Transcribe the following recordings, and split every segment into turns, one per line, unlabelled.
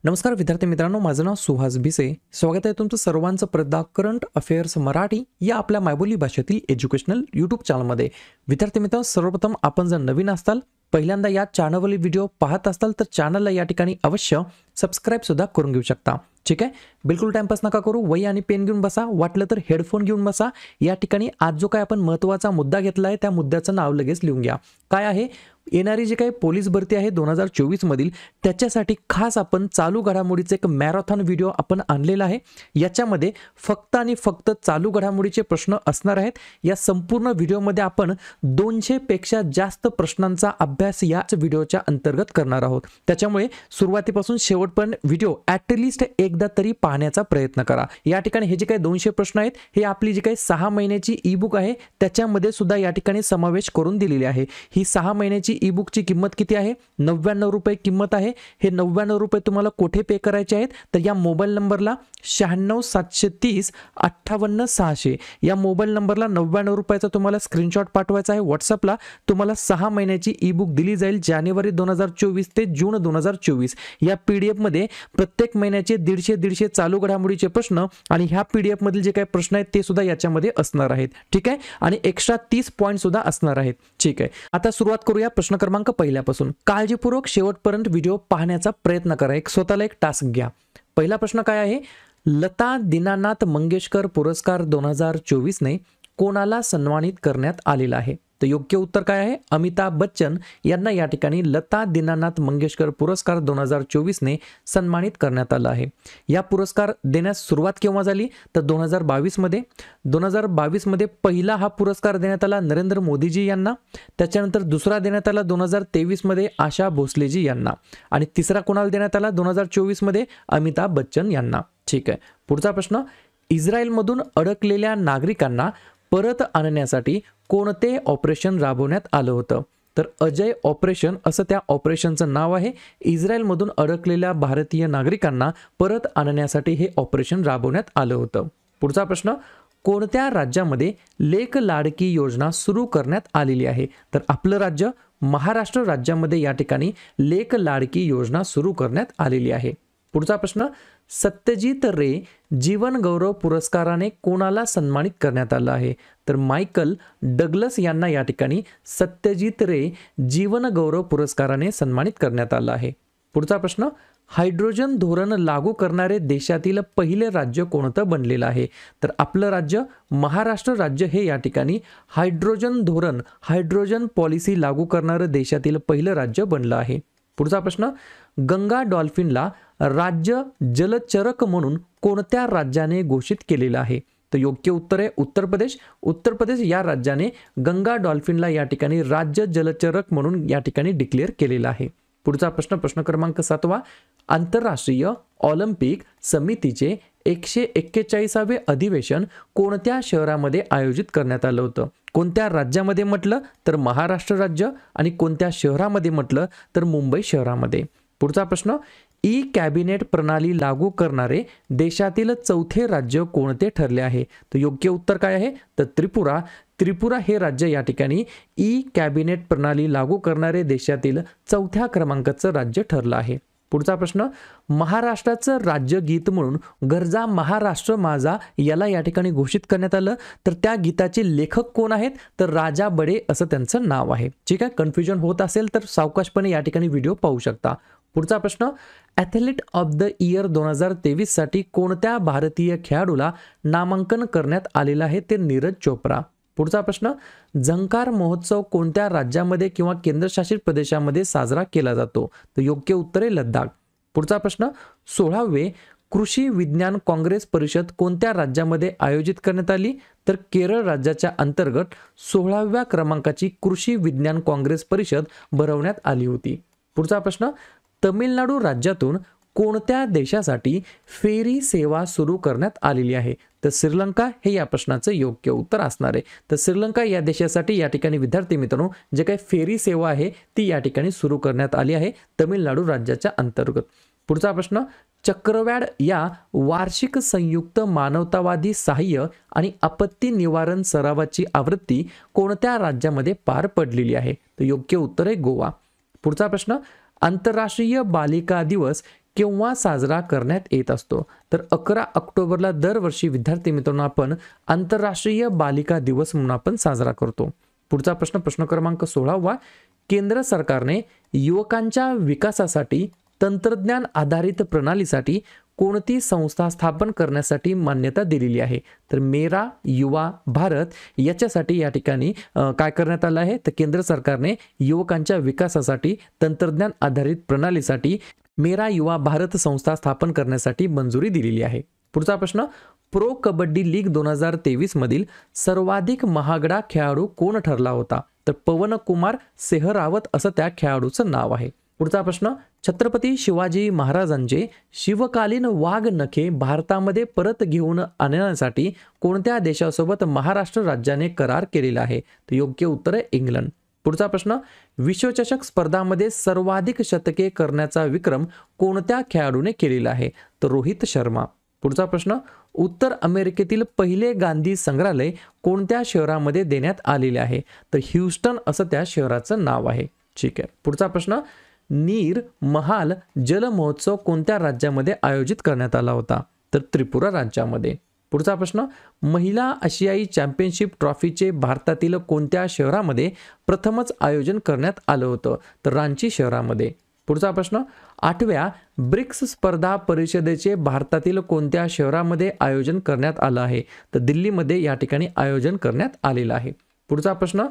नमस्कार विद्यार्थी मित्रांनो, माझं नाव सुहास भिसे. स्वागत आहे तुमचं सर्वांचं प्रदा करंट अफेअर्स मराठी या आपल्या मायबोली भाषेतील एज्युकेशनल यूट्यूब चॅनलमध्ये. विद्यार्थी मित्रांनो, सर्वप्रथम आपण जर नवीन असाल, पहिल्यांदा या चॅनलवरील व्हिडिओ पाहत असाल तर चॅनलला या ठिकाणी अवश्य सबस्क्राईब सुद्धा करून घेऊ शकता. ठीक आहे, बिलकुल टाइमपास नका करू. वही आणि पेन घेऊन बसा, वाटलं तर हेडफोन घेऊन बसा. या ठिकाणी आज जो काय आपण महत्त्वाचा मुद्दा घेतला आहे त्या मुद्द्याचं नाव लगेच लिहून घ्या. काय आहे? येणारी जी काही पोलीस भरती आहे 2024 मधील, त्याच्यासाठी खास आपण चालू घडामोडीचे एक मॅरेथॉन व्हिडिओ आपण आणलेला आहे. याच्यामध्ये फक्त आणि फक्त चालू घडामोडीचे प्रश्न असणार आहेत. या संपूर्ण व्हिडिओमध्ये आपण 200 पेक्षा जास्त प्रश्नांचा अभ्यास या व्हिडिओच्या अंतर्गत करणार आहोत. त्याच्यामुळे सुरुवातीपासून शेवटपर्यंत व्हिडिओ ॲटलिस्ट एकदा तरी पाहण्याचा प्रयत्न करा. या ठिकाणी हे जे काही 200 प्रश्न आहेत हे आपली जी काही 6 महिन्याची ई बुक आहे त्याच्यामध्ये सुद्धा या ठिकाणी समावेश करून दिलेली आहे. ही 6 महिन्याची ई बुकची किंमत किती आहे? 99 रुपये किंमत आहे. हे 99 रुपये तुम्हाला कुठे पे करायचे आहेत? तर या मोबाईल नंबरला 96730586 या मोबाईल नंबरला 99 रुपयाचा तुम्हाला स्क्रीनशॉट पाठवायचा आहे. व्हॉट्सअपला तुम्हाला 6 महिन्याची ई बुक दिली जाईल जानेवारी 2024 ते जून 2024. या PDF मध्ये प्रत्येक महिन्याचे 150 चालू घडामोडीचे प्रश्न आणि ह्या PDF मधील जे काही प्रश्न आहेत ते सुद्धा याच्यामध्ये असणार आहेत. ठीक आहे, आणि एक्स्ट्रा 30 पॉईंट सुद्धा असणार आहेत. ठीक आहे, आता सुरुवात करूया प्रश्न क्रमांक पहिल्यापासून. काळजीपूर्वक शेवटपर्यंत व्हिडिओ पाहण्याचा प्रयत्न करा. स्वतःला एक टास्क घ्या. पहिला प्रश्न काय आहे? लता दीनानाथ मंगेशकर पुरस्कार 2024 ने कोणाला सन्मानित करण्यात आलेला आहे? तर योग्य उत्तर काय आहे? अमिताभ बच्चन यांना या ठिकाणी लता दीनानाथ मंगेशकर पुरस्कार 2024 ने सन्मानित करण्यात आला आहे. या पुरस्कार देण्यास सुरुवात केव्हा झाली? तर 2022 मध्ये. 2022 मध्ये पहिला हा पुरस्कार देण्यात आला नरेंद्र मोदीजी यांना. त्याच्यानंतर दुसरा देण्यात आला 2023 मध्ये आशा भोसलेजी यांना आणि तिसरा कोणाला देण्यात आला 2024 मध्ये? अमिताभ बच्चन यांना. ठीक आहे, पुढचा प्रश्न. इस्रायलमधून अडकलेल्या नागरिकांना परत आणण्यासाठी कोणते ऑपरेशन राबवण्यात आलं होतं? तर अजय ऑपरेशन असं त्या ऑपरेशनचं नाव आहे. इस्रायलमधून अडकलेल्या भारतीय नागरिकांना परत आणण्यासाठी हे ऑपरेशन राबवण्यात आलं होतं. पुढचा प्रश्न. कोणत्या राज्यामध्ये लेक लाडकी योजना सुरू करण्यात आलेली आहे? तर आपलं राज्य महाराष्ट्र राज्यामध्ये या ठिकाणी लेक लाडकी योजना सुरू करण्यात आलेली आहे. पुढचा प्रश्न. सत्यजित रे जीवन गौरव पुरस्काराने कोणाला सन्मानित करण्यात आलं आहे? तर मायकल डग्लस यांना या ठिकाणी सत्यजित रे जीवन गौरव पुरस्काराने सन्मानित करण्यात आलं आहे. पुढचा प्रश्न. हायड्रोजन धोरण लागू करणारे देशातील पहिले राज्य कोणतं बनलेलं आहे? तर आपलं राज्य महाराष्ट्र राज्य हे या ठिकाणी हायड्रोजन पॉलिसी लागू करणारं देशातील पहिलं राज्य बनलं आहे. पुढचा प्रश्न. गंगा डॉल्फिनला राज्य जलचरक म्हणून कोणत्या राज्याने घोषित केलेलं आहे? तर योग्य उत्तर आहे उत्तर प्रदेश. उत्तर प्रदेश या राज्याने गंगा डॉल्फिनला या ठिकाणी राज्य जलचरक म्हणून या ठिकाणी डिक्लेअर केलेलं आहे. पुढचा प्रश्न, प्रश्न क्रमांक 7. आंतरराष्ट्रीय ऑलिम्पिक समितीचे 141वे अधिवेशन कोणत्या शहरामध्ये आयोजित करण्यात आलं होतं? कोणत्या राज्यामध्ये म्हटलं तर महाराष्ट्र राज्य आणि कोणत्या शहरामध्ये म्हटलं तर मुंबई शहरामध्ये. पुढचा प्रश्न. ई कॅबिनेट प्रणाली लागू करणारे देशातील चौथे राज्य कोणते ठरले आहे? तर योग्य उत्तर काय आहे? तर त्रिपुरा. त्रिपुरा हे राज्य या ठिकाणी ई कॅबिनेट प्रणाली लागू करणारे देशातील चौथ्या क्रमांकाचं राज्य ठरलं आहे. पुढचा प्रश्न. महाराष्ट्राचं राज्यगीत म्हणून गरजा महाराष्ट्र माझा याला या ठिकाणी घोषित करण्यात आलं. तर त्या गीताचे लेखक कोण आहेत? तर राजा बडे असं त्यांचं नाव आहे. ठीक आहे, कन्फ्युजन होत असेल तर सावकाशपणे या ठिकाणी व्हिडिओ पाहू शकता. पुढचा प्रश्न. ॲथलीट ऑफ द इयर 2023 साठी कोणत्या भारतीय खेळाडूला नामांकन करण्यात आलेलं आहे? ते नीरज चोप्रा. पुढचा प्रश्न. झंकार महोत्सव कोणत्या राज्यामध्ये किंवा केंद्रशासित प्रदेशामध्ये साजरा केला जातो? तर योग्य उत्तर आहे लद्दाख. पुढचा प्रश्न. 16वे कृषी विज्ञान काँग्रेस परिषद कोणत्या राज्यामध्ये आयोजित करण्यात आली? तर केरळ राज्याच्या अंतर्गत 16व्या क्रमांकाची कृषी विज्ञान काँग्रेस परिषद भरवण्यात आली होती. पुढचा प्रश्न. तमिळनाडू राज्यातून कोणत्या देशासाठी फेरी सेवा सुरू करण्यात आलेली आहे? तर श्रीलंका हे या प्रश्नाचं योग्य उत्तर असणार आहे. तर श्रीलंका या देशासाठी या ठिकाणी विद्यार्थी मित्रांनो जे काही फेरी सेवा आहे ती या ठिकाणी सुरू करण्यात आली आहे तमिळनाडू राज्याच्या अंतर्गत. पुढचा प्रश्न. चक्रव्याड या वार्षिक संयुक्त मानवतावादी सहाय्य आणि आपत्ती निवारण सरावाची आवृत्ती कोणत्या राज्यामध्ये पार पडलेली आहे? तर योग्य उत्तर आहे गोवा. पुढचा प्रश्न. आंतरराष्ट्रीय बालिका दिवस केव्हा साजरा करण्यात येत असतो? तर 11 ऑक्टोबरला दरवर्षी विद्यार्थी मित्रांनो आपण आंतरराष्ट्रीय बालिका दिवस म्हणून आपण साजरा करतो. पुढचा प्रश्न, प्रश्न क्रमांक 16वा. केंद्र सरकारने युवकांच्या विकासासाठी तंत्रज्ञान आधारित प्रणालीसाठी कोणती संस्था स्थापन करण्यासाठी मान्यता दिलेली आहे? तर मेरा युवा भारत याच्यासाठी या ठिकाणी काय करण्यात आलं आहे? तर केंद्र सरकारने युवकांच्या विकासासाठी तंत्रज्ञान आधारित प्रणालीसाठी मेरा युवा भारत संस्था स्थापन करण्यासाठी मंजुरी दिलेली आहे. पुढचा प्रश्न, प्रो कबड्डी लीग 2023 मधील सर्वाधिक महागडा खेळाडू कोण ठरला होता? तर पवन कुमार सेहरावत असं त्या खेळाडूचं नाव आहे. पुढचा प्रश्न, छत्रपती शिवाजी महाराजांचे शिवकालीन वाघ नखे भारतामध्ये परत घेऊन आणण्यासाठी कोणत्या देशासोबत महाराष्ट्र राज्याने करार केलेला आहे? तर योग्य उत्तर आहे इंग्लंड. पुढचा प्रश्न, विश्वचषक स्पर्धामध्ये सर्वाधिक शतके करण्याचा विक्रम कोणत्या खेळाडूने केलेला आहे? तर रोहित शर्मा. पुढचा प्रश्न, उत्तर अमेरिकेतील पहिले गांधी संग्रहालय कोणत्या शहरामध्ये देण्यात आलेले आहे? तर ह्यूस्टन असं त्या शहराचं नाव आहे. ठीक आहे. पुढचा प्रश्न, नीर महाल जल महोत्सव कोणत्या राज्यामध्ये आयोजित करण्यात आला होता? तर त्रिपुरा राज्यामध्ये. पुढचा प्रश्न, महिला आशियाई चॅम्पियनशिप ट्रॉफीचे भारतातील कोणत्या शहरामध्ये प्रथमच आयोजन करण्यात आलं होतं? तर रांची शहरामध्ये. पुढचा प्रश्न, 8व्या ब्रिक्स स्पर्धा परिषदेचे भारतातील कोणत्या शहरामध्ये आयोजन करण्यात आलं आहे? तर दिल्लीमध्ये या ठिकाणी आयोजन करण्यात आलेलं आहे. पुढचा प्रश्न,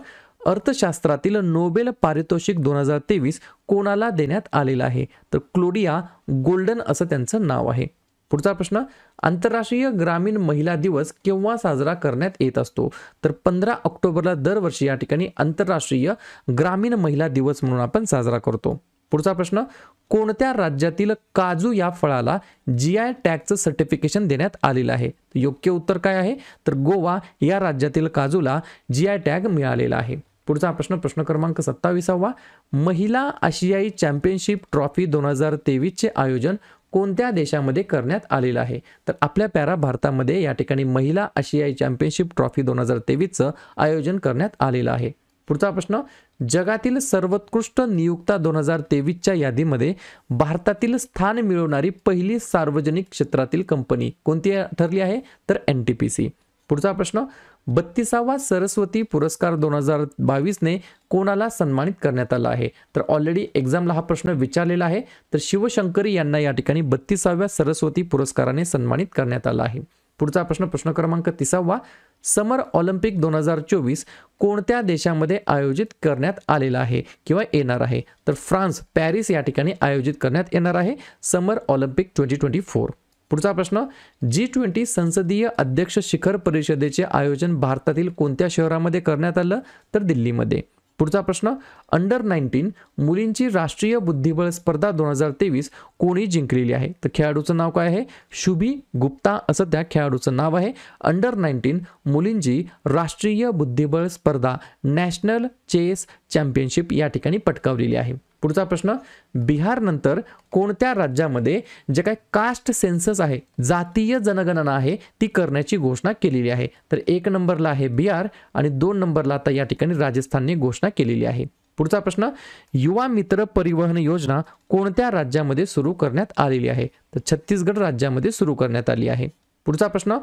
अर्थशास्त्रातील नोबेल पारितोषिक 2023 कोणाला देण्यात आलेलं आहे? तर क्लोडिया गोल्डन असं त्यांचं नाव आहे. पुढचा प्रश्न, आंतरराष्ट्रीय ग्रामीण महिला दिवस केव्हा साजरा करण्यात येत असतो? तर 15 ऑक्टोबरला दरवर्षी या ठिकाणी आंतरराष्ट्रीय ग्रामीण महिला दिवस म्हणून आपण साजरा करतो. पुढचा प्रश्न, कोणत्या राज्यातील काजू या फळाला GI टॅगचं सर्टिफिकेशन देण्यात आलेलं आहे? योग्य उत्तर काय आहे? तर गोवा या राज्यातील काजूला GI टॅग मिळालेला आहे. पुढचा प्रश्न, प्रश्न क्रमांक 27वा. महिला आशियाई चॅम्पियनशिप ट्रॉफी 2023 चे आयोजन कोणत्या देशामध्ये करण्यात आलेलं आहे? तर आपल्या प्यारा भारतामध्ये या ठिकाणी महिला आशियाई चॅम्पियनशिप ट्रॉफी 2023चं आयोजन करण्यात आलेलं आहे. पुढचा प्रश्न, जगातील सर्वोत्कृष्ट नियुक्ता 2023च्या यादीमध्ये भारतातील स्थान मिळवणारी पहिली सार्वजनिक क्षेत्रातील कंपनी कोणती ठरली आहे? तर NTPC. पुढचा प्रश्न, 32वा सरस्वती पुरस्कार 2022 ने कोणाला सन्मानित करण्यात आला आहे? तर ऑलरेडी एक्झामला हा प्रश्न विचारलेला आहे. तर शिवशंकरी यांना या ठिकाणी 32व्या सरस्वती पुरस्काराने सन्मानित करण्यात आला आहे. पुढचा प्रश्न, प्रश्न क्रमांक 30वा. समर ऑलिम्पिक 2024 कोणत्या देशामध्ये आयोजित करण्यात आलेला आहे किंवा येणार आहे? तर फ्रान्स, पॅरिस या ठिकाणी आयोजित करण्यात येणार आहे समर ऑलिम्पिक 2024. पुढचा प्रश्न, G20 संसदीय अध्यक्ष शिखर परिषदेचे आयोजन भारतातील कोणत्या शहरामध्ये करण्यात आलं? तर दिल्लीमध्ये. पुढचा प्रश्न, अंडर 19 मुलींची राष्ट्रीय बुद्धिबळ स्पर्धा 2023 कोणी जिंकलेली आहे? तर खेळाडूचं नाव काय आहे? शुभी गुप्ता असं त्या खेळाडूचं नाव आहे. अंडर 19 मुलींची राष्ट्रीय बुद्धिबळ स्पर्धा नॅशनल चेस चॅम्पियनशिप या ठिकाणी पटकावलेली आहे. पुढचा प्रश्न, बिहार नंतर कोणत्या राज्यामध्ये जे काही कास्ट सेन्सस आहे, जातीय जनगणना आहे, ती करण्याची घोषणा केलेली आहे? तर 1 नंबरला आहे बिहार आणि 2 नंबरला आता या ठिकाणी राजस्थानने घोषणा केलेली आहे. पुढचा प्रश्न, युवा मित्र परिवहन योजना कोणत्या राज्यामध्ये सुरू करण्यात आलेली आहे? तर छत्तीसगड राज्यामध्ये सुरू करण्यात आली आहे. पुढचा प्रश्न,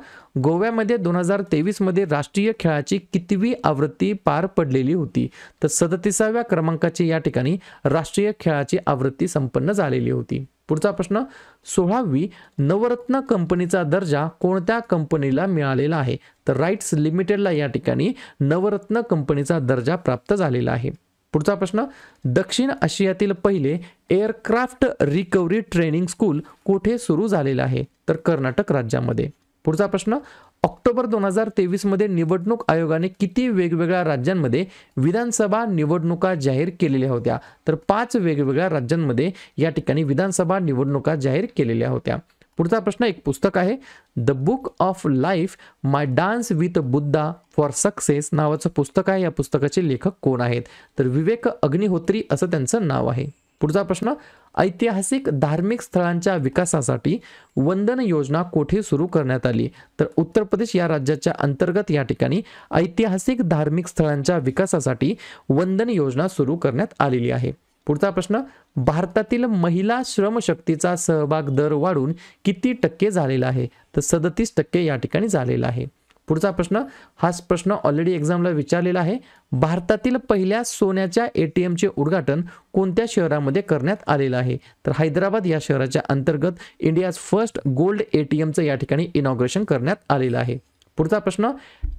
गोव्यामध्ये 2023 मध्ये राष्ट्रीय खेळाची कितवी आवृत्ती पार पडलेली होती? तर 37व्या क्रमांकाची या ठिकाणी राष्ट्रीय खेळाची आवृत्ती संपन्न झालेली होती. पुढचा प्रश्न, 16वी नवरत्न कंपनीचा दर्जा कोणत्या कंपनीला मिळालेला आहे? तर राईट्स लिमिटेडला या ठिकाणी नवरत्न कंपनीचा दर्जा प्राप्त झालेला आहे. पुढचा प्रश्न, दक्षिण आशियातील पहिले एअरक्राफ्ट रिकव्हरी ट्रेनिंग स्कूल कुठे सुरू झालेलं आहे? तर कर्नाटक राज्यामध्ये. पुढचा प्रश्न, ऑक्टोबर 2023 मध्ये निवडणूक आयोगाने किती वेगवेगळ्या राज्यांमध्ये विधानसभा निवडणुका जाहीर केलेल्या होत्या? तर 5 वेगवेगळ्या राज्यांमध्ये या ठिकाणी विधानसभा निवडणुका जाहीर केलेल्या होत्या. पुढचा प्रश्न, एक पुस्तक आहे the book of life my dance with Buddha for success नावाचं पुस्तक आहे. या पुस्तकाचे लेखक कोण आहेत? तर विवेक अग्निहोत्री असं त्यांचं नाव आहे. पुढचा प्रश्न, ऐतिहासिक धार्मिक स्थळांच्या विकासासाठी वंदन योजना कोठे सुरू करण्यात आली? तर उत्तर प्रदेश या राज्याच्या अंतर्गत या ठिकाणी ऐतिहासिक धार्मिक स्थळांच्या विकासासाठी वंदन योजना सुरू करण्यात आलेली आहे. पुढचा प्रश्न, भारतातील महिला श्रमशक्तीचा सहभाग दर वाढून किती टक्के झालेला आहे? तर 37% या ठिकाणी झालेला आहे. पुढचा प्रश्न, हाच प्रश्न ऑलरेडी एक्झामला विचारलेला आहे. भारतातील पहिल्या सोन्याच्या ATMचे उद्घाटन कोणत्या शहरामध्ये करण्यात आलेलं आहे? तर हैदराबाद या शहराच्या अंतर्गत इंडियाज फर्स्ट गोल्ड ATMचं या ठिकाणी इनॉग्रेशन करण्यात आलेलं आहे. पुढचा प्रश्न,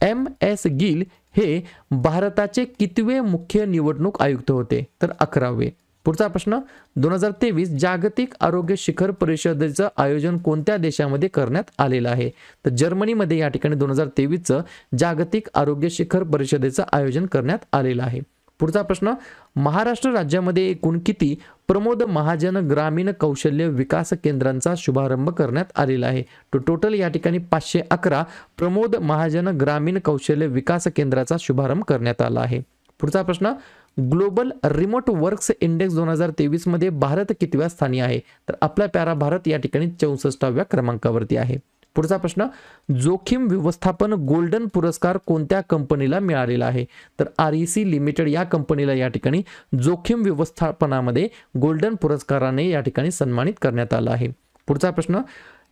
MS गिल हे भारताचे कितवे मुख्य निवडणूक आयुक्त होते? तर 11वे. पुढचा प्रश्न, 2023 जागतिक आरोग्य शिखर परिषदेचं आयोजन कोणत्या देशामध्ये करण्यात आलेलं आहे? तर जर्मनीमध्ये या ठिकाणी 2023चं जागतिक आरोग्य शिखर परिषदेचं आयोजन करण्यात आलेलं आहे. पुढचा प्रश्न, महाराष्ट्र राज्यामध्ये एकूण किती प्रमोद महाजन ग्रामीण कौशल्य विकास केंद्रांचा शुभारंभ करण्यात आलेला आहे? तो टोटल या ठिकाणी 511 प्रमोद महाजन ग्रामीण कौशल्य विकास केंद्राचा शुभारंभ करण्यात आला आहे. पुढचा प्रश्न, ग्लोबल रिमोट वर्क्स इंडेक्स 2023 मध्ये भारत कितव्या स्थानी आहे? तर आपला प्यारा भारत या ठिकाणी 64व्या क्रमांकावरती आहे. पुढचा प्रश्न, जोखीम व्यवस्थापन गोल्डन पुरस्कार कोणत्या कंपनीला मिळालेला आहे? तर REC लिमिटेड या कंपनीला या ठिकाणी जोखीम व्यवस्थापनामध्ये गोल्डन पुरस्काराने या ठिकाणी सन्मानित करण्यात आलं आहे. पुढचा प्रश्न,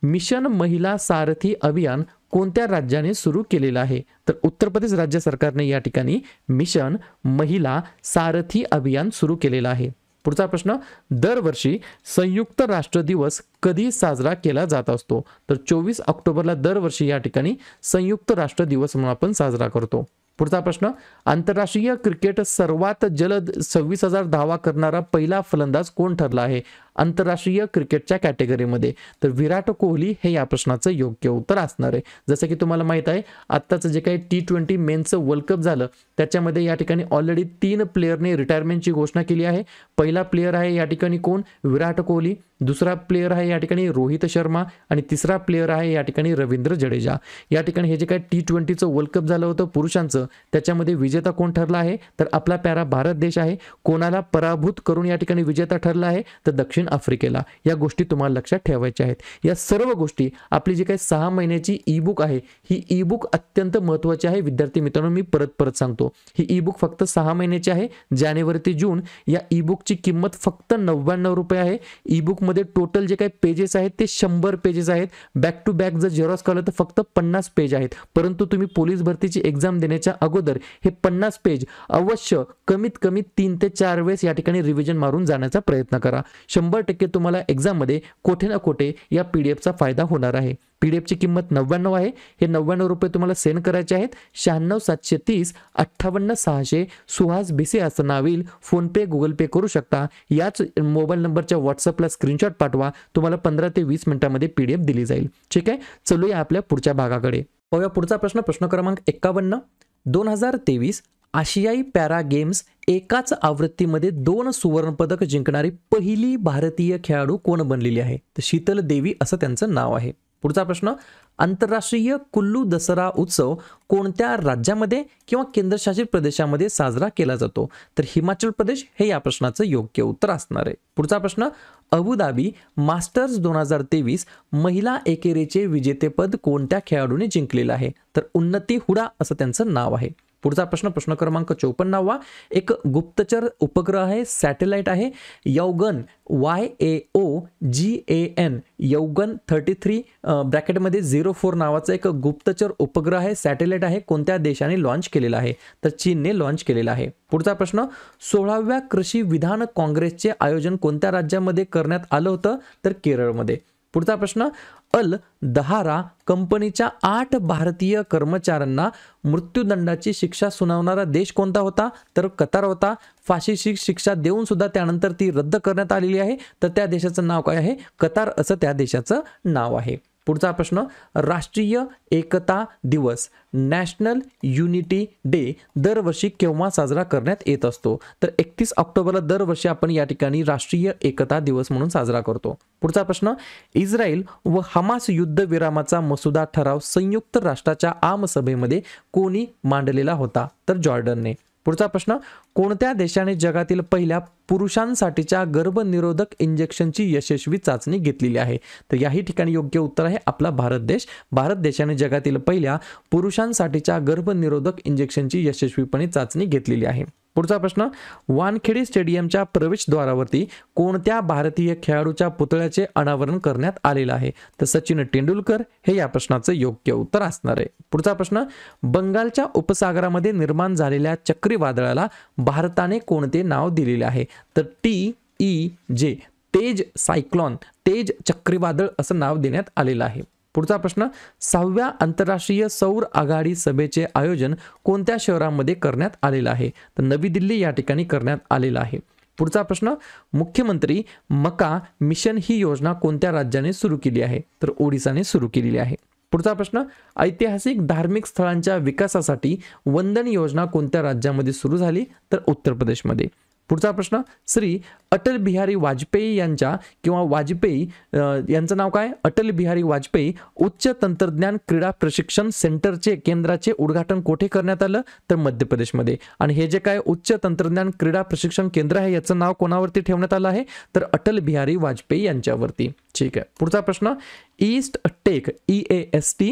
मिशन महिला सारथी अभियान कोणत्या राज्याने सुरू केलेलं आहे? तर उत्तर प्रदेश राज्य सरकारने या ठिकाणी मिशन महिला सारथी अभियान सुरू केलेलं आहे. पुढचा प्रश्न, दरवर्षी संयुक्त राष्ट्र दिवस कधी साजरा केला जात असतो? तर 24 ऑक्टोबरला दरवर्षी या ठिकाणी संयुक्त राष्ट्र दिवस म्हणून आपण साजरा करतो. पुढचा प्रश्न, आंतरराष्ट्रीय क्रिकेट सर्वात जलद 26,000 धावा करणारा पहिला फलंदाज कोण ठरला आहे आंतरराष्ट्रीय क्रिकेटच्या कॅटेगरीमध्ये? तर विराट कोहली हे या प्रश्नाचं योग्य उत्तर असणार आहे. जसं की तुम्हाला माहित आहे, आत्ताचं जे काही T20 मेन्सचं वर्ल्ड कप झालं त्याच्यामध्ये या ठिकाणी ऑलरेडी 3 प्लेयरने रिटायरमेंटची घोषणा केली आहे. पहिला प्लेयर आहे या ठिकाणी कोण? विराट कोहली. दुसरा प्लेयर आहे या ठिकाणी रोहित शर्मा आणि तिसरा प्लेयर आहे या ठिकाणी रवींद्र जडेजा. या ठिकाणी हे जे काही T20चं वर्ल्ड कप झालं होतं पुरुषांचं त्याच्यामध्ये विजेता कोण ठरला आहे? तर आपला प्यारा भारत देश आहे. कोणाला पराभूत करून या ठिकाणी विजेता ठरला आहे? तर दक्षिण आफ्रिकेला. या गोष्टी तुम्हाला लक्षात ठेवायच्या आहेत. या सर्व गोष्टी आपली जी काही 6 महिन्याची ई-बुक आहे ही ई-बुक अत्यंत महत्त्वाची आहे विद्यार्थी मित्रांनो. मी परत सांगतो, ही ई-बुक फक्त 6 महिन्याची आहे. जानेवारी ते जून या ई-बुकची किंमत फक्त 99 रुपये आहे. ई-बुक मध्ये टोटल जे काही पेजेस आहेत ते 100 पेजेस आहेत. बॅक टू बॅक जर झेरॉक्स काढलं तर फक्त 50 पेज आहेत. परंतु तुम्ही पोलीस भरतीची एक्झाम देण्याच्या अगोदर हे 50 पेज अवश्य कमीत कमी 3 ते 4 वेळेस या ठिकाणी रिव्हिजन मारून जाण्याचा प्रयत्न करा. 100% तुम्हाला एक्झाममध्ये कुठे ना कुठे या PDF चा फायदा होणार आहे. PDF ची किंमत 99 आहे. हे 99 रुपये तुम्हाला सेंड करायचे आहेत. 96 730 58 600 सुहास भिसे असं नाव येईल. फोनपे गुगल पे करू शकता. याच मोबाईल नंबरच्या व्हॉट्सअपला स्क्रीनशॉट पाठवा. तुम्हाला 15 ते 20 मिनिटांमध्ये PDF दिली जाईल. ठीक आहे, चलूया आपल्या पुढच्या भागाकडे. पाहूया पुढचा प्रश्न क्रमांक 51. 2023 आशियाई पॅरा गेम्स एकाच आवृत्तीमध्ये 2 सुवर्णपदक जिंकणारी पहिली भारतीय खेळाडू कोण बनलेली आहे? तर शीतल देवी असं त्यांचं नाव आहे. पुढचा प्रश्न, आंतरराष्ट्रीय कुल्लू दसरा उत्सव कोणत्या राज्यामध्ये किंवा केंद्रशासित प्रदेशामध्ये साजरा केला जातो? तर हिमाचल प्रदेश हे या प्रश्नाचं योग्य उत्तर असणार आहे. पुढचा प्रश्न, अबुधाबी मास्टर्स 2023 महिला एकेरीचे विजेतेपद कोणत्या खेळाडूने जिंकलेलं आहे? तर उन्नती हुडा असं त्यांचं नाव आहे. पुढचा प्रश्न क्रमांक 54. एक गुप्तचर उपग्रह आहे, सॅटेलाइट आहे, यौगन YAOGAN यौगन 33 ब्रॅकेटमध्ये 04 नावाचा एक गुप्तचर उपग्रह आहे, सॅटेलाइट आहे. कोणत्या देशाने लॉन्च केलेला आहे? तर चीनने लॉन्च केलेला आहे. पुढचा प्रश्न, 16व्या कृषी विधान काँग्रेसचे आयोजन कोणत्या राज्यामध्ये करण्यात आलं होतं? तर केरळमध्ये. पुढचा प्रश्न, अल दहारा कंपनीच्या 8 भारतीय कर्मचाऱ्यांना मृत्यूदंडाची शिक्षा सुनावणारा देश कोणता होता? तर कतार होता. फाशीची शिक्षा देऊन सुद्धा त्यानंतर ती रद्द करण्यात आलेली आहे. तर त्या देशाचं नाव काय आहे? कतार असं त्या देशाचं नाव आहे. पुढचा प्रश्न, राष्ट्रीय एकता दिवस नॅशनल युनिटी डे दरवर्षी केव्हा साजरा करण्यात येत असतो? तर 31 ऑक्टोबरला दरवर्षी आपण या ठिकाणी राष्ट्रीय एकता दिवस म्हणून साजरा करतो. पुढचा प्रश्न, इस्रायल व हमास युद्धविरामाचा मसुदा ठराव संयुक्त राष्ट्राच्या आमसभेमध्ये कोणी मांडलेला होता? तर जॉर्डनने. पुढचा प्रश्न, कोणत्या देशाने जगातील पहिल्या पुरुषांसाठीच्या गर्भनिरोधक इंजेक्शनची यशस्वी चाचणी घेतलेली आहे? तर याही ठिकाणी योग्य उत्तर आहे आपला भारत देश. भारत देशाने जगातील पहिल्या पुरुषांसाठीच्या गर्भनिरोधक इंजेक्शनची यशस्वीपणे चाचणी घेतलेली आहे. पुढचा प्रश्न, वानखेडे स्टेडियमच्या प्रवेशद्वारावरती कोणत्या भारतीय खेळाडूच्या पुतळ्याचे अनावरण करण्यात आलेलं आहे? तर सचिन तेंडुलकर हे या प्रश्नाचं योग्य उत्तर असणार आहे. पुढचा प्रश्न, बंगालच्या उपसागरामध्ये निर्माण झालेल्या चक्रीवादळाला भारताने कोणते नाव दिलेले आहे? तर TEJ, तेज सायक्लॉन, तेज चक्रीवादळ असं नाव देण्यात आलेलं आहे. पुढचा प्रश्न, 6व्या आंतरराष्ट्रीय सौर आघाडी सभेचे आयोजन कोणत्या शहरामध्ये करण्यात आलेलं आहे? तर नवी दिल्ली या ठिकाणी करण्यात आलेलं आहे. पुढचा प्रश्न, मुख्यमंत्री मका मिशन ही योजना कोणत्या राज्याने सुरू केली आहे? तर ओडिसाने सुरू केलेली आहे. पुढचा प्रश्न, ऐतिहासिक धार्मिक स्थळांच्या विकासासाठी वंदन योजना कोणत्या राज्यामध्ये सुरू झाली? तर उत्तर प्रदेशमध्ये. पुढचा प्रश्न, श्री अटल बिहारी वाजपेयी यांच्या किंवा वाजपेयी यांचं नाव काय? अटल बिहारी वाजपेयी उच्च तंत्रज्ञान क्रीडा प्रशिक्षण सेंटरचे केंद्राचे उद्घाटन कोठे करण्यात आलं? तर मध्य प्रदेशमध्ये. आणि हे जे काय उच्च तंत्रज्ञान क्रीडा प्रशिक्षण केंद्र आहे याचं नाव कोणावरती ठेवण्यात आलं आहे? तर अटल बिहारी वाजपेयी यांच्यावरती. ठीक आहे. पुढचा प्रश्न, east tech EAST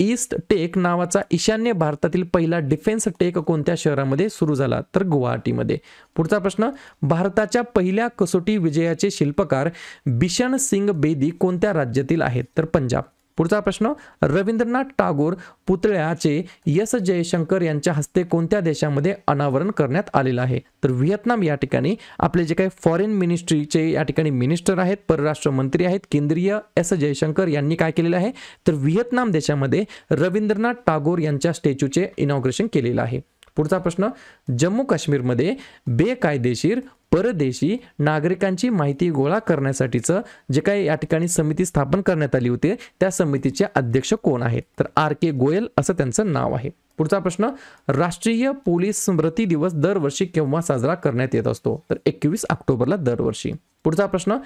east tech नावाचा ईशान्य भारतातील पहिला डिफेन्स टेक कोणत्या शहरामध्ये सुरू झाला? तर गुवाहाटीमध्ये. पुढचा प्रश्न, भारताच्या पहिल्या कसोटी विजयाचे शिल्पकार बिशन सिंग बेदी कोणत्या राज्यातील आहेत? तर पंजाब. पुढचा प्रश्न, रवींद्रनाथ टागोर पुतळ्याचे एस जयशंकर यांच्या हस्ते कोणत्या देशामध्ये अनावरण करण्यात आलेलं आहे? तर व्हिएतनाम या ठिकाणी आपले जे काही फॉरेन मिनिस्ट्रीचे या ठिकाणी मिनिस्टर आहेत, परराष्ट्र मंत्री आहेत केंद्रीय, एस जयशंकर यांनी काय केलेलं आहे? तर व्हिएतनाम देशामध्ये रवींद्रनाथ टागोर यांच्या स्टॅच्यूचे इनॉग्रेशन केलेलं आहे. पुढचा प्रश्न, जम्मू काश्मीरमध्ये बेकायदेशीर परदेशी नागरिकांची माहिती गोळा करण्यासाठीचं जे काही या ठिकाणी समिती स्थापन करण्यात आली होती त्या समितीचे अध्यक्ष कोण आहेत? तर RK गोयल असं त्यांचं नाव आहे. पुढचा प्रश्न, राष्ट्रीय पोलीस स्मृती दिवस दरवर्षी केव्हा साजरा करण्यात येत असतो? तर 21 ऑक्टोबरला दरवर्षी. पुढचा प्रश्न,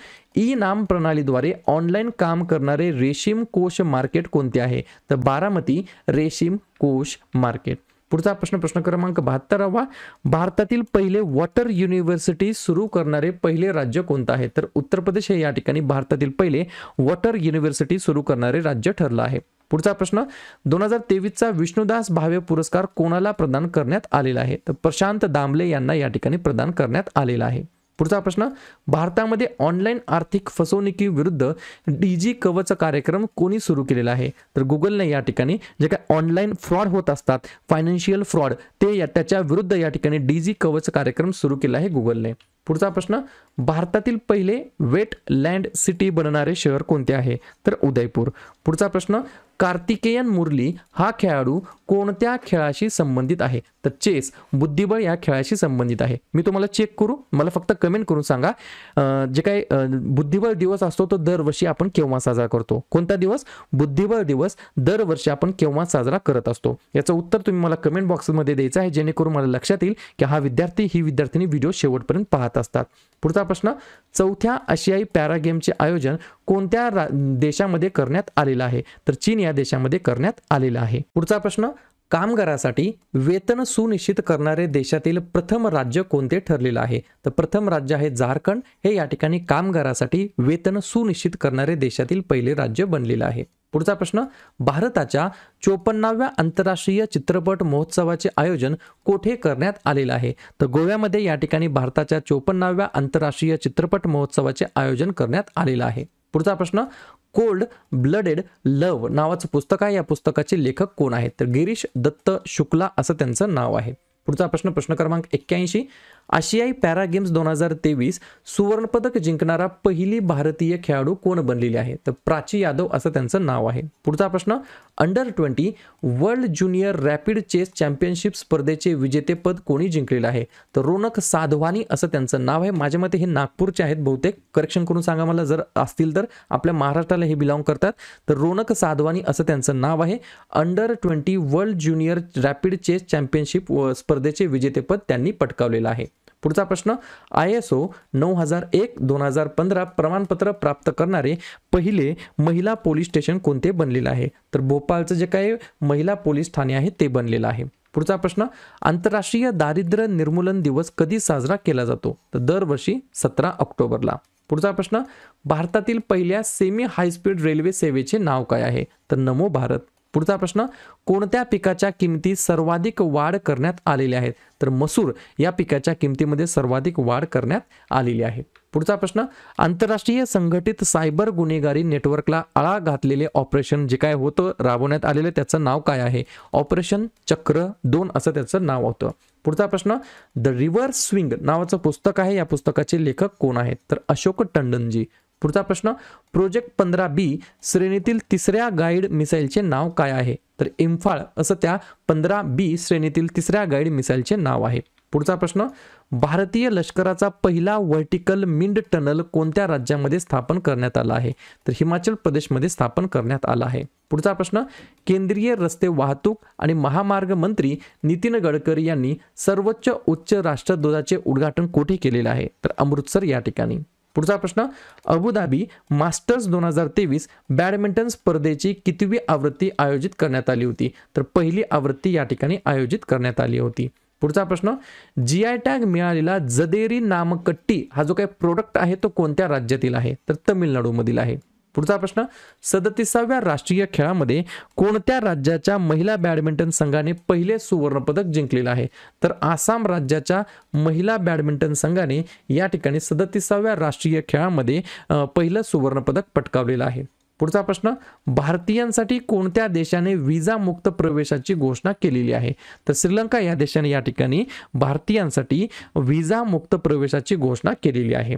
नाम प्रणालीद्वारे ऑनलाईन काम करणारे रेशीम कोष मार्केट कोणते आहे? तर बारामती रेशीम कोष मार्केट. पुढचा प्रश्न क्रमांक 72वा, भारतातील पहिले वॉटर युनिव्हर्सिटी सुरू करणारे पहिले राज्य कोणतं आहे? तर उत्तर प्रदेश हे या ठिकाणी भारतातील पहिले वॉटर युनिव्हर्सिटी सुरू करणारे राज्य ठरलं आहे. पुढचा प्रश्न, 2023चा विष्णुदास भावे पुरस्कार कोणाला प्रदान करण्यात आलेला आहे? तर प्रशांत दामले यांना या ठिकाणी प्रदान करण्यात आलेला आहे. पुढचा प्रश्न, भारतामध्ये ऑनलाईन आर्थिक फसवणुकी विरुद्ध DG कवच कार्यक्रम कोणी सुरू केलेला आहे? तर गुगलने या ठिकाणी जे काही ऑनलाईन फ्रॉड होत असतात, फायनान्शियल फ्रॉड, ते त्याच्या विरुद्ध या ठिकाणी DG कवच कार्यक्रम सुरू केला आहे गुगलने. पुढचा प्रश्न, भारतातील पहिले वेट लँड सिटी बनणारे शहर कोणते आहे? तर उदयपूर. पुढचा प्रश्न, कार्तिकेयन मुरली हा खेळाडू कोणत्या खेळाशी संबंधित आहे? तर चेस, बुद्धिबळ या खेळाशी संबंधित आहे. मी तुम्हाला चेक करू, मला फक्त कमेंट करून सांगा जे काही बुद्धिबळ दिवस असतो तो दरवर्षी आपण केव्हा साजरा करतो? कोणता दिवस? बुद्धिबळ दिवस दरवर्षी आपण केव्हा साजरा करत असतो? याचं उत्तर तुम्ही मला कमेंट बॉक्समध्ये द्यायचं आहे जेणेकरून मला लक्षात येईल की हा विद्यार्थी ही विद्यार्थिनी व्हिडिओ शेवटपर्यंत पाहत असतात. पुढचा प्रश्न, चौथ्या आशियाई पॅरा गेमचे आयोजन कोणत्या देशामध्ये करण्यात आलेलं आहे? तर चीन या देशामध्ये करण्यात आलेलं आहे. पुढचा प्रश्न, कामगारासाठी वेतन सुनिश्चित करणारे देशातील प्रथम राज्य कोणते ठरलेलं आहे? तर प्रथम राज्य आहे झारखंड. हे या ठिकाणी कामगारासाठी वेतन सुनिश्चित करणारे देशातील पहिले राज्य बनलेलं आहे. पुढचा प्रश्न, भारताच्या 54व्या आंतरराष्ट्रीय चित्रपट महोत्सवाचे आयोजन कोठे करण्यात आलेलं आहे? तर गोव्यामध्ये या ठिकाणी भारताच्या 54व्या आंतरराष्ट्रीय चित्रपट महोत्सवाचे आयोजन करण्यात आलेलं आहे. पुढचा प्रश्न, कोल्ड ब्लडेड लव्ह नावाचं पुस्तक आहे, या पुस्तकाचे लेखक कोण आहेत? तर गिरीश दत्त शुक्ला असं त्यांचं नाव आहे. पुढचा प्रश्न क्रमांक 81, आशियाई पॅरा गेम्स 2023 सुवर्णपदक जिंकणारा पहिली भारतीय खेळाडू कोण बनलेली आहे? तर प्राची यादव असं त्यांचं नाव आहे. पुढचा प्रश्न, under twenty world junior rapid chess championship स्पर्धेचे विजेतेपद कोणी जिंकलेलं आहे? तर रोनक साधवानी असं त्यांचं नाव आहे. माझ्या मते हे नागपूरचे आहेत बहुतेक, करेक्शन करून सांगा मला जर असतील तर. आपल्या महाराष्ट्राला हे बिलॉंग करतात. तर रोनक साधवानी असं त्यांचं नाव आहे. Under twenty world junior rapid chess championship स्पर्धेचे विजेतेपद त्यांनी पटकावलेलं आहे. पुढचा प्रश्न, ISO 9001-2015 प्रमाणपत्र प्राप्त करणारे पहिले महिला पोलीस स्टेशन कोणते बनलेलं आहे? तर भोपाळचं जे काही महिला पोलीस ठाणे आहे ते बनलेलं आहे. पुढचा प्रश्न, आंतरराष्ट्रीय दारिद्र्य निर्मूलन दिवस कधी साजरा केला जातो? तर दरवर्षी 17 ऑक्टोबरला. पुढचा प्रश्न, भारतातील पहिल्या सेमी हायस्पीड रेल्वे सेवेचे नाव काय आहे? तर नमो भारत. पुढचा प्रश्न, कोणत्या पिकाच्या किमती सर्वाधिक वाढ करण्यात आलेल्या आहेत? तर मसूर या पिकाच्या किमतीमध्ये सर्वाधिक वाढ करण्यात आलेली आहे. पुढचा प्रश्न, आंतरराष्ट्रीय संघटित सायबर गुन्हेगारी नेटवर्कला आळा घातलेले ऑपरेशन जे काय होतं राबवण्यात आलेलं त्याचं नाव काय आहे? ऑपरेशन चक्र 2 असं त्याचं नाव होतं. पुढचा प्रश्न, द रिव्हर्स स्विंग नावाचं पुस्तक आहे, या पुस्तकाचे लेखक कोण आहेत? तर अशोक टंडनजी. पुढचा प्रश्न, प्रोजेक्ट 15B श्रेणीतील तिसऱ्या गाईड मिसाईलचे नाव काय आहे? तर इम्फाळ असं त्या 15B श्रेणीतील तिसऱ्या गाईड मिसाईलचे नाव आहे. पुढचा प्रश्न, भारतीय लष्कराचा पहिला व्हर्टिकल मिंड टनल कोणत्या राज्यामध्ये स्थापन करण्यात आला आहे? तर हिमाचल प्रदेशमध्ये स्थापन करण्यात आला आहे. पुढचा प्रश्न, केंद्रीय रस्ते वाहतूक आणि महामार्ग मंत्री नितीन गडकरी यांनी सर्वोच्च उच्च राष्ट्रध्वजाचे उद्घाटन कुठे केलेले आहे? तर अमृतसर या ठिकाणी. पुढचा प्रश्न, अबुधाबी मास्टर्स 2023 बॅडमिंटन स्पर्धेची कितवी आवृत्ती आयोजित करण्यात आली होती? तर पहिली आवृत्ती या ठिकाणी आयोजित करण्यात आली होती. पुढचा प्रश्न, GI टॅग मिळालेला जदेरी नामकट्टी हा जो काही प्रोडक्ट आहे तो कोणत्या राज्यातील आहे? तर तमिळनाडूमधील आहे. पुढचा प्रश्न, 37व्या राष्ट्रीय खेळामध्ये कोणत्या राज्याच्या महिला बॅडमिंटन संघाने पहिले सुवर्णपदक जिंकलेलं आहे? तर आसाम राज्याच्या महिला बॅडमिंटन संघाने या ठिकाणी 37व्या राष्ट्रीय खेळामध्ये पहिलं सुवर्णपदक पटकावलेलं आहे. पुढचा प्रश्न, भारतीयांसाठी कोणत्या देशाने विजा मुक्त प्रवेशाची घोषणा केलेली आहे? तर श्रीलंका या देशाने या ठिकाणी भारतीयांसाठी विजा मुक्त प्रवेशाची घोषणा केलेली आहे.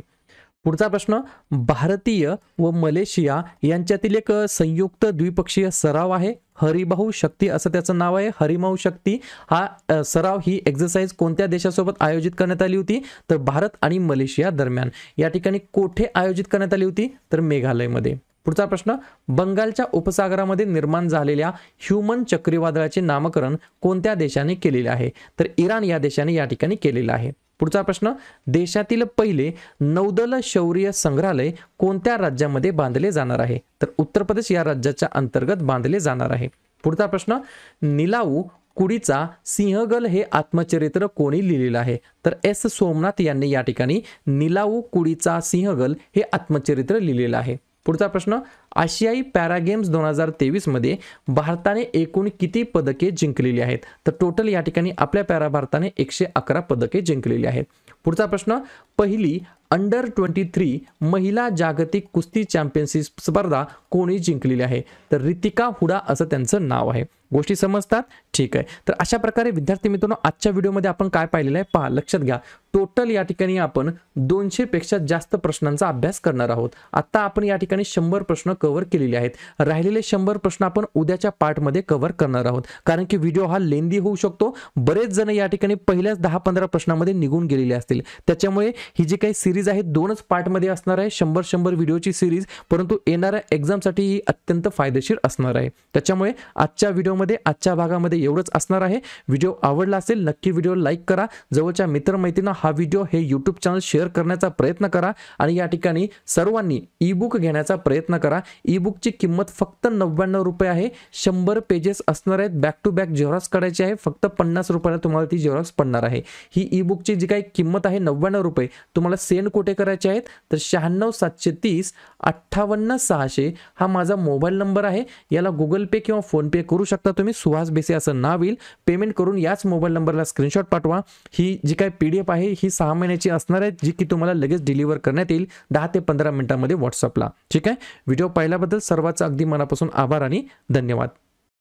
पुढचा प्रश्न, भारतीय व मलेशिया यांच्यातील एक संयुक्त द्विपक्षीय सराव आहे, हरिबाहू शक्ती असं त्याचं नाव आहे. हरिबाहू शक्ती हा सराव ही एक्सरसाइज कोणत्या देशासोबत आयोजित करण्यात आली होती? तर भारत आणि मलेशिया दरम्यान. या ठिकाणी कोठे आयोजित करण्यात आली होती? तर मेघालयमध्ये. पुढचा प्रश्न, बंगालच्या उपसागरामध्ये निर्माण झालेल्या ह्युमन चक्रीवादळाचे नामकरण कोणत्या देशाने केलेले आहे? तर इराण या देशाने या ठिकाणी केलेलं आहे. पुढचा प्रश्न, देशातील पहिले नौदल शौर्य संग्रहालय कोणत्या राज्यामध्ये बांधले जाणार आहे? तर उत्तर प्रदेश या राज्याच्या अंतर्गत बांधले जाणार आहे. पुढचा प्रश्न, निलाऊ कुडीचा सिंहगल हे आत्मचरित्र कोणी लिहिलेलं आहे? तर S. सोमनाथ यांनी या ठिकाणी निलाऊ कुडीचा सिंहगल हे आत्मचरित्र लिहिलेलं आहे. पुढचा प्रश्न, आशियाई पॅरा गेम्स 2023 मध्ये भारताने एकूण किती पदके जिंकलेली आहेत? तर टोटल या ठिकाणी आपल्या पॅरा भारताने 111 पदके जिंकलेली आहेत. पुढचा प्रश्न, पहिली अंडर 23 महिला जागतिक कुस्ती चॅम्पियनशिप स्पर्धा कोणी जिंकलेली आहे? तर रितिका हुडा असं त्यांचं नाव आहे. गोष्टी समजतात? ठीक आहे. तर अशा प्रकारे विद्यार्थी मित्रांनो आजच्या व्हिडिओमध्ये आपण काय पाहिलेलं आहे पहा, लक्षात घ्या. टोटल या ठिकाणी आपण 200 पेक्षा जास्त प्रश्नांचा अभ्यास करणार आहोत. आता आपण या ठिकाणी 100 प्रश्न कव्हर केलेले आहेत. राहिलेले 100 प्रश्न आपण उद्याच्या पार्टमध्ये कव्हर करणार आहोत, कारण की व्हिडिओ हा लेंदी होऊ शकतो. बरेच जण या ठिकाणी पहिल्याच 10-15 प्रश्नामध्ये निघून गेलेले असतील. त्याच्यामुळे ही जी काही सिरीज आहे 2च पार्टमध्ये असणार आहे, 100 व्हिडिओची सिरीज, परंतु येणाऱ्या एक्झामसाठी ही अत्यंत फायदेशीर असणार आहे. त्याच्यामुळे आजच्या व्हिडिओमध्ये आजच्या भागामध्ये एवढंच असणार आहे. व्हिडिओ आवडला असेल नक्की व्हिडिओ लाईक करा, जवळच्या मित्रमैत्रिणींना हा व्हिडिओ हे यूट्यूब चॅनल शेअर करण्याचा प्रयत्न करा आणि या ठिकाणी सर्वांनी ई बुक घेण्याचा प्रयत्न करा. ई बुकची किंमत फक्त 99 रुपये आहे. 100 पेजेस असणार आहेत, बॅक टू बॅक जेरॉक्स काढायची आहे. फक्त 50 रुपयाला तुम्हाला ती जेरॉक्स पडणार आहे. ही ई बुकची जी काही किंमत आहे 99 रुपये, तुम्हाला सेंड कुठे करायचे आहेत? तर 96 730 58 600 हा माझा मोबाईल नंबर आहे. याला गुगल पे किंवा फोन पे करू शकता तुम्ही. सुहास बेसे असं नाव येईल. पेमेंट करून याच मोबाईल नंबरला स्क्रीनशॉट पाठवा. ही जी काही PDF आहे ही 6 महिन्याची असणार आहे, जी की तुम्हाला लगेच डिलिव्हर करण्यात येईल 10 ते 15 मिनिटांमध्ये व्हॉट्सअपला. ठीक आहे. व्हिडिओ पाहिल्याबद्दल सर्वांचा अगदी मनापासून आभार आणि धन्यवाद.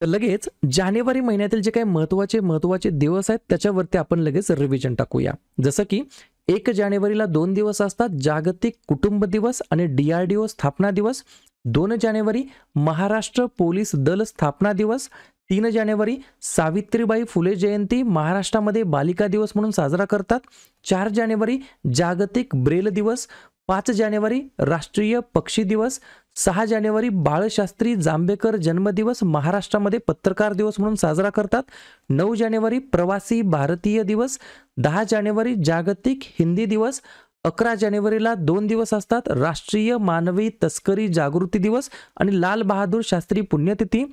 तर लगेच जानेवारी महिन्यातील जे काही महत्त्वाचे दिवस आहेत त्याच्यावरती आपण लगेच रिव्हिजन टाकूया. जसं की 1 जानेवारीला 2 दिवस असतात, जागतिक कुटुंब दिवस आणि DRDO स्थापना दिवस. 2 जानेवारी महाराष्ट्र पोलीस दल स्थापना दिवस. 3 जानेवारी सावित्रीबाई फुले जयंती महाराष्ट्रामध्ये बालिका दिवस म्हणून साजरा करतात. 4 जानेवारी जागतिक ब्रेल दिवस. 5 जानेवारी राष्ट्रीय पक्षी दिवस. 6 जानेवारी बाळशास्त्री जांभेकर जन्मदिवस महाराष्ट्रामध्ये पत्रकार दिवस म्हणून साजरा करतात. 9 जानेवारी प्रवासी भारतीय दिवस. 10 जानेवारी जागतिक हिंदी दिवस. 11 जानेवारीला 2 दिवस असतात, राष्ट्रीय मानवी तस्करी जागृती दिवस आणि लाल बहादूर शास्त्री पुण्यतिथी.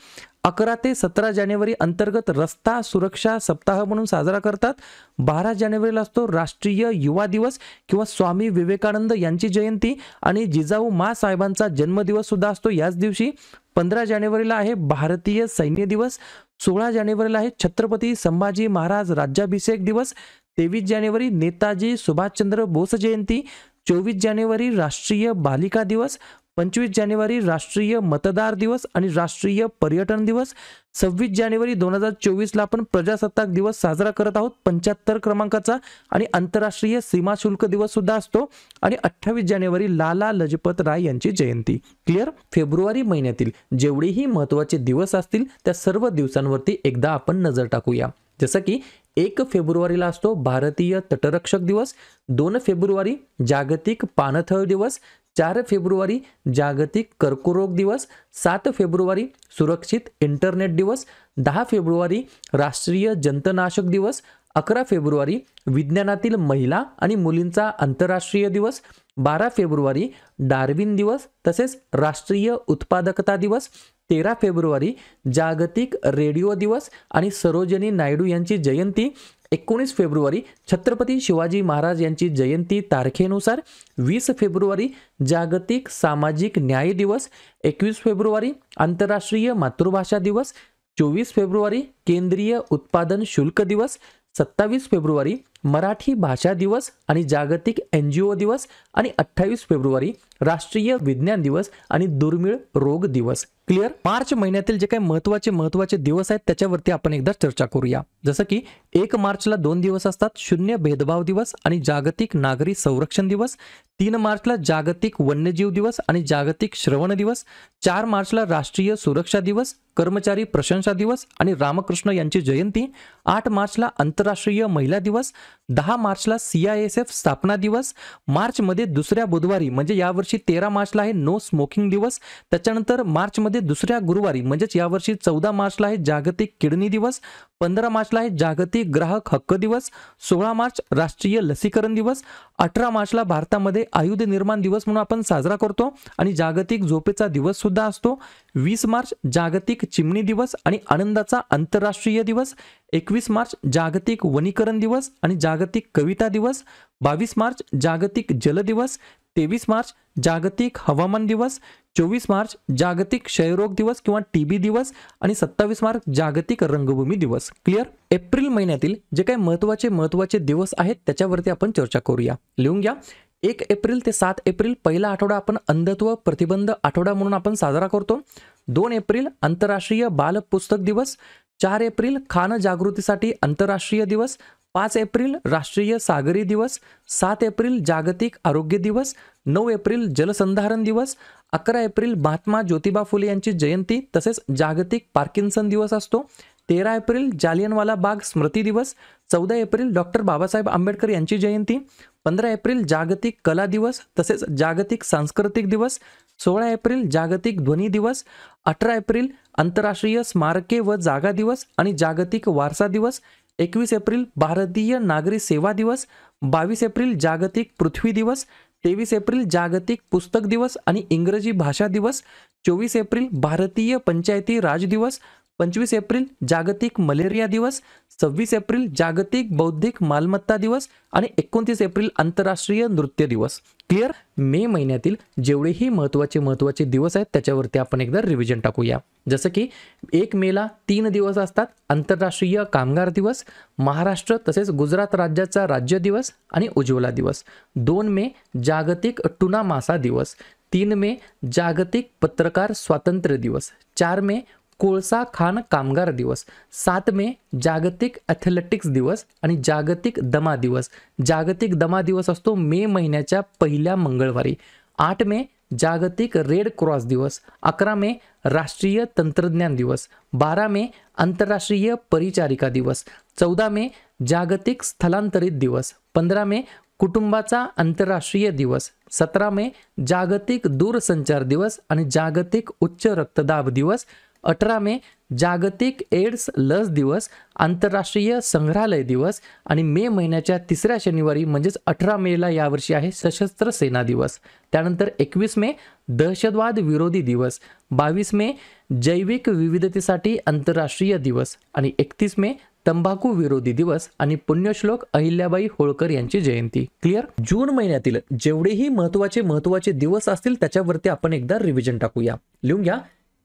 11 ते 17 जानेवारी अंतर्गत रस्ता सुरक्षा सप्ताह म्हणून साजरा करतात. 12 जानेवारीला असतो राष्ट्रीय युवा दिवस किंवा स्वामी विवेकानंद यांची जयंती आणि जिजाऊ मा साहेबांचा जन्मदिवस सुद्धा असतो याच दिवशी. 15 जानेवारीला आहे भारतीय सैन्य दिवस. 16 जानेवारीला आहे छत्रपती संभाजी महाराज राज्याभिषेक दिवस. 23 जानेवारी नेताजी सुभाषचंद्र बोस जयंती. 24 जानेवारी राष्ट्रीय बालिका दिवस. 25 जानेवारी राष्ट्रीय मतदार दिवस आणि राष्ट्रीय पर्यटन दिवस. 26 जानेवारी 2024ला आपण प्रजासत्ताक दिवस साजरा करत आहोत 75 क्रमांकाचा आणि आंतरराष्ट्रीय सीमा शुल्क दिवस सुद्धा असतो. आणि 28 जानेवारी लाला लजपत राय यांची जयंती. क्लिअर. फेब्रुवारी महिन्यातील जेवढेही महत्त्वाचे दिवस असतील त्या सर्व दिवसांवरती एकदा आपण नजर टाकूया. जसं की 1 फेब्रुवारीला असतो भारतीय तटरक्षक दिवस. 2 फेब्रुवारी जागतिक पाणथळ दिवस. 4 फेब्रुवारी जागतिक कर्करोग दिवस. 7 फेब्रुवारी सुरक्षित इंटरनेट दिवस. 10 फेब्रुवारी राष्ट्रीय जंतनाशक दिवस. 11 फेब्रुवारी विज्ञानातील महिला आणि मुलींचा आंतरराष्ट्रीय दिवस. 12 फेब्रुवारी डार्विन दिवस तसेच राष्ट्रीय उत्पादकता दिवस. 13 फेब्रुवारी जागतिक रेडिओ दिवस आणि सरोजिनी नायडू यांची जयंती. 19 फेब्रुवारी छत्रपती शिवाजी महाराज यांची जयंती तारखेनुसार. 20 फेब्रुवारी जागतिक सामाजिक न्याय दिवस. 21 फेब्रुवारी आंतरराष्ट्रीय मातृभाषा दिवस. 24 फेब्रुवारी केंद्रीय उत्पादन शुल्क दिवस. 27 फेब्रुवारी मराठी भाषा दिवस आणि जागतिक NGO दिवस. आणि 28 फेब्रुवारी राष्ट्रीय विज्ञान दिवस आणि दुर्मिळ रोग दिवस. क्लिअर. मार्च महिन्यातील जे काही महत्त्वाचे दिवस आहेत त्याच्यावरती आपण एकदा चर्चा करूया. जसं की 1 मार्चला 2 दिवस असतात, शून्य भेदभाव दिवस आणि जागतिक नागरी संरक्षण दिवस. 3 मार्चला जागतिक वन्यजीव दिवस आणि जागतिक श्रवण दिवस. 4 मार्चला राष्ट्रीय सुरक्षा दिवस, कर्मचारी प्रशंसा दिवस आणि रामकृष्ण यांची जयंती. 8 मार्चला आंतरराष्ट्रीय महिला दिवस. 10 मार्चला CISF स्थापना दिवस. मार्चमध्ये दुसऱ्या बुधवारी म्हणजे यावर्षी 13 मार्चला आहे नो स्मोकिंग दिवस. त्याच्यानंतर मार्चमध्ये दुसऱ्या गुरुवारी म्हणजेच यावर्षी 14 मार्चला आहे जागतिक किडनी दिवस. 15 मार्चला आहे जागतिक ग्राहक हक्क दिवस. 16 मार्च राष्ट्रीय लसीकरण दिवस. 18 मार्चला भारतामध्ये आयुध निर्माण दिवस म्हणून आपण साजरा करतो आणि जागतिक झोपेचा दिवस सुद्धा असतो. 20 मार्च जागतिक चिमणी दिवस आणि आनंदाचा आंतरराष्ट्रीय दिवस. 21 मार्च जागतिक वनीकरण दिवस आणि जागतिक कविता दिवस. 22 मार्च जागतिक जल दिवस. 23 मार्च जागतिक हवामान दिवस. 24 मार्च जागतिक क्षयरोग दिवस किंवा TB दिवस आणि 27 मार्च जागतिक रंगभूमी दिवस. क्लिअर. एप्रिल महिन्यातील जे काही महत्त्वाचे दिवस आहेत त्याच्यावरती आपण चर्चा करूया. लिहून घ्या. 1 एप्रिल ते 7 एप्रिल पहिला आठवडा आपण अंधत्व प्रतिबंध आठवडा म्हणून आपण साजरा करतो. 2 एप्रिल आंतरराष्ट्रीय बाल पुस्तक दिवस. 4 एप्रिल खान जागृतीसाठी आंतरराष्ट्रीय दिवस. 5 एप्रिल राष्ट्रीय सागरी दिवस. 7 एप्रिल जागतिक आरोग्य दिवस. 9 एप्रिल जलसंधारण दिवस. 11 एप्रिल महात्मा ज्योतिबा फुले यांची जयंती तसेच जागतिक पार्किन्सन दिवस असतो. 13 एप्रिल जालियनवाला बाग स्मृती दिवस. 14 एप्रिल डॉक्टर बाबासाहेब आंबेडकर यांची जयंती. 15 एप्रिल जागतिक कला दिवस तसेच जागतिक सांस्कृतिक दिवस. 16 एप्रिल जागतिक ध्वनी दिवस. 18 एप्रिल आंतरराष्ट्रीय स्मारके व जागा दिवस आणि जागतिक वारसा दिवस. 21 एप्रिल भारतीय नागरी सेवा दिवस. 22 एप्रिल जागतिक पृथ्वी दिवस. 23 एप्रिल जागतिक पुस्तक दिवस आणि इंग्रजी भाषा दिवस. 24 एप्रिल भारतीय पंचायती राज दिवस. 25 एप्रिल जागतिक मलेरिया दिवस. 26 एप्रिल जागतिक बौद्धिक मालमत्ता दिवस आणि 29 एप्रिल आंतरराष्ट्रीय नृत्य दिवस. क्लिअर. मे महिन्यातील जेवढेही महत्त्वाचे दिवस आहेत त्याच्यावरती आपण एकदा रिव्हिजन टाकूया. जसं की 1 मेला 3 दिवस असतात, आंतरराष्ट्रीय कामगार दिवस, महाराष्ट्र तसेच गुजरात राज्याचा राज्य दिवस आणि उज्ज्वला दिवस. 2 मे जागतिक टुना मासा दिवस. 3 मे जागतिक पत्रकार स्वातंत्र्य दिवस. 4 मे कोळसा खाण कामगार दिवस. 7 मे जागतिक ॲथलेटिक्स दिवस आणि जागतिक दमा दिवस. जागतिक दमा दिवस असतो मे महिन्याच्या पहिल्या मंगळवारी. 8 मे जागतिक रेड क्रॉस दिवस. 11 मे राष्ट्रीय तंत्रज्ञान दिवस. 12 मे आंतरराष्ट्रीय परिचारिका दिवस. 14 मे जागतिक स्थलांतरित दिवस. 15 मे कुटुंबाचा आंतरराष्ट्रीय दिवस. 17 मे जागतिक दूरसंचार दिवस आणि जागतिक उच्च रक्तदाब दिवस. 18 मे जागतिक एड्स लस दिवस, आंतरराष्ट्रीय संग्रहालय दिवस आणि मे महिन्याच्या तिसऱ्या शनिवारी म्हणजेच 18 मेला यावर्षी आहे सशस्त्र सेना दिवस. त्यानंतर 21 मे दहशतवाद विरोधी दिवस, 22 मे जैविक विविधतेसाठी आंतरराष्ट्रीय दिवस आणि 31 मे तंबाखू विरोधी दिवस आणि पुण्यश्लोक अहिल्याबाई होळकर यांची जयंती. क्लिअर? जून महिन्यातील जेवढेही महत्त्वाचे दिवस असतील त्याच्यावरती आपण एकदा रिव्हिजन टाकूया. लिहून घ्या.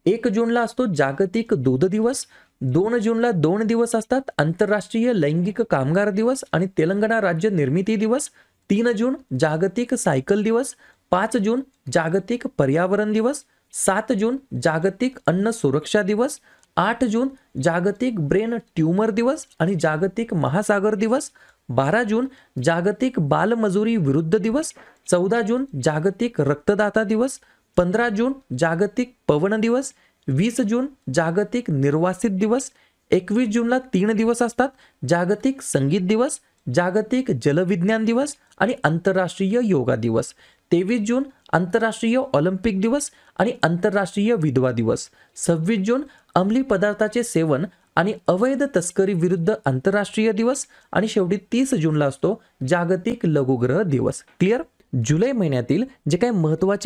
1 जूनला असतो जागतिक दूध दिवस, 2 जूनला 2 दिवस असतात आंतरराष्ट्रीय लैंगिक कामगार दिवस आणि तेलंगणा राज्य निर्मिती दिवस, 3 जून जागतिक सायकल दिवस, 5 जून जागतिक पर्यावरण दिवस, 7 जून जागतिक अन्न सुरक्षा दिवस, 8 जून जागतिक ब्रेन ट्यूमर दिवस आणि जागतिक महासागर दिवस, 12 जून जागतिक बालमजुरी विरुद्ध दिवस, 14 जून जागतिक रक्तदाता दिवस, 15 जून जागतिक पवन दिवस, 20 जून जागतिक निर्वासित दिवस, 21 जूनला 3 दिवस असतात जागतिक संगीत दिवस, जागतिक जलविज्ञान दिवस आणि आंतरराष्ट्रीय योगा दिवस, 23 जून आंतरराष्ट्रीय ऑलिम्पिक दिवस आणि आंतरराष्ट्रीय विधवा दिवस, 26 जून अंमली पदार्थाचे सेवन आणि अवैध तस्करी विरुद्ध आंतरराष्ट्रीय दिवस आणि शेवटी 30 जूनला असतो जागतिक लघुग्रह दिवस. क्लिअर? जुलै महिन्यातील जे काही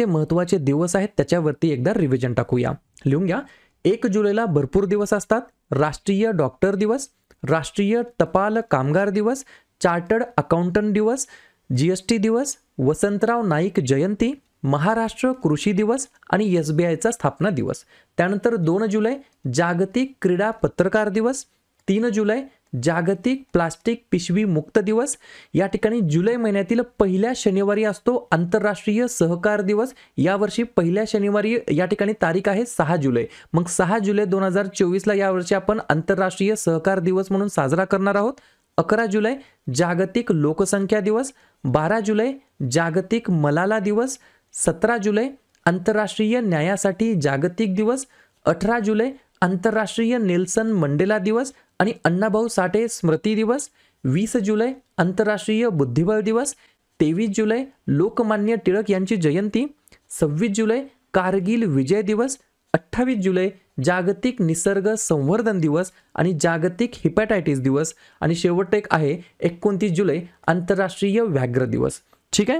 महत्त्वाचे दिवस आहेत त्याच्यावरती एकदा रिव्हिजन टाकूया. लिहून घ्या. 1 जुलैला भरपूर दिवस असतात. राष्ट्रीय डॉक्टर दिवस, राष्ट्रीय टपाल कामगार दिवस, चार्टर्ड अकाउंटंट दिवस, GST दिवस, वसंतराव नाईक जयंती, महाराष्ट्र कृषी दिवस आणि SBIचा स्थापना दिवस. त्यानंतर 2 जुलै जागतिक क्रीडा पत्रकार दिवस, 3 जुलै जागतिक प्लास्टिक पिशवी मुक्त दिवस. या ठिकाणी जुलै महिन्यातील पहिल्या शनिवारी असतो आंतरराष्ट्रीय सहकार दिवस. यावर्षी पहिल्या शनिवारी या ठिकाणी तारीख आहे 6 जुलै. मग 6 जुलै 2024ला यावर्षी आपण आंतरराष्ट्रीय सहकार दिवस म्हणून साजरा करणार आहोत. 11 जुलै जागतिक लोकसंख्या दिवस, 12 जुलै जागतिक मलाला दिवस, 17 जुलै आंतरराष्ट्रीय न्यायासाठी जागतिक दिवस, 18 जुलै आंतरराष्ट्रीय नेल्सन मंडेला दिवस आणि अण्णाभाऊ साठे स्मृती दिवस, 20 जुलै आंतरराष्ट्रीय बुद्धिबळ दिवस, 23 जुलै लोकमान्य टिळक यांची जयंती, 26 जुलै कारगिल विजय दिवस, 28 जुलै जागतिक निसर्ग संवर्धन दिवस आणि जागतिक हिपॅटायटिस दिवस आणि शेवट एक आहे 29 जुलै आंतरराष्ट्रीय व्याघ्र दिवस. ठीक आहे.